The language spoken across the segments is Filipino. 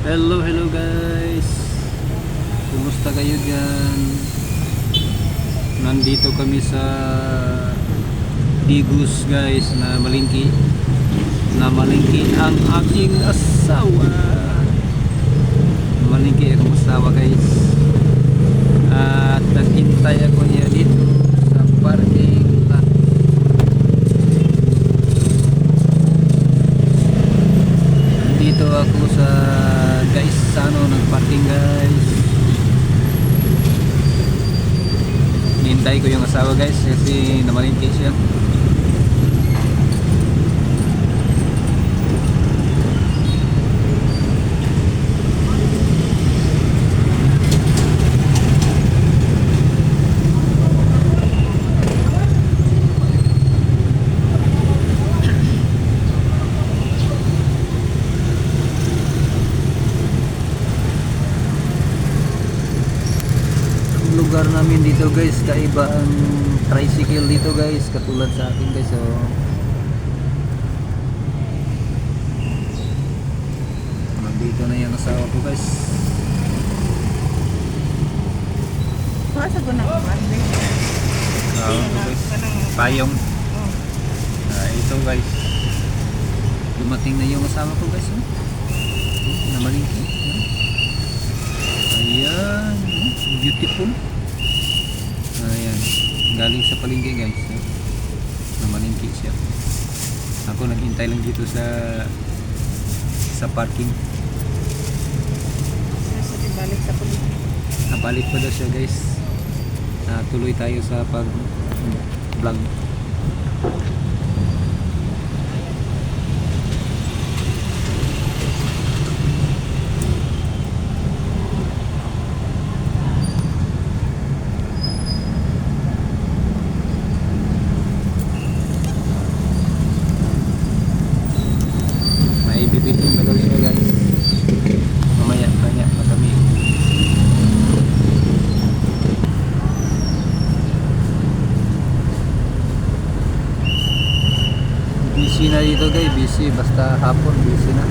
Hello, hello guys. Kumusta kayo dyan? Nandito kami sa Digus guys na malingki. Ang aking asawa. Malingki akong asawa guys. At naghintay ako niya dito sa parking lot. Dito ako sa guys nagparking guys. Hintay ko yung asawa guys kasi namalingki siya. Lugar namin dito guys, kaiba ang tricycle dito guys, katulad sa akin guys. So nandito na yung asawa ko guys. Masa ko na Guys, payong. Ito guys, dumating na yung asawa ko guys. Namalingki. Ayan, beautiful. Ayan, galing sa palengke guys. Namalingki siya. Ako naghintay lang dito sa parking. Nasa balik sa pulis. Nabalik pa daw siya guys. Tuloy tayo sa pag vlog. May bibitin ba daw siya guys? Mamaya pa kami. Busy na dito guys, busy. Basta hapon busy na.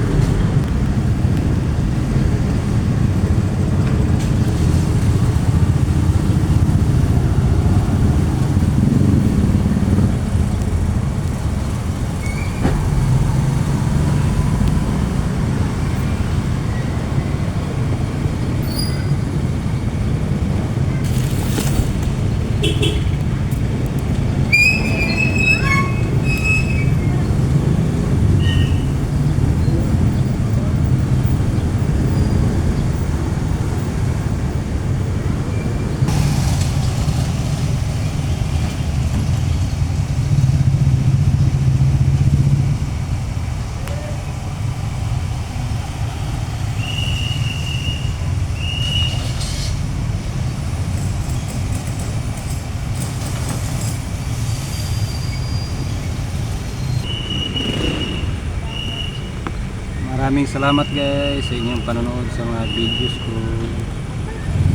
Maraming salamat guys sa inyong panonood sa mga videos ko.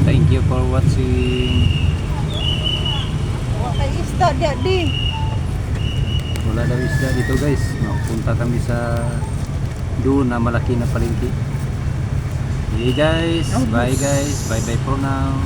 Thank you for watching. Wakay isda di. Wala daw isda dito guys. Punta kami sa doon na malaki na palengke. Okay guys, bye guys. Bye bye for now.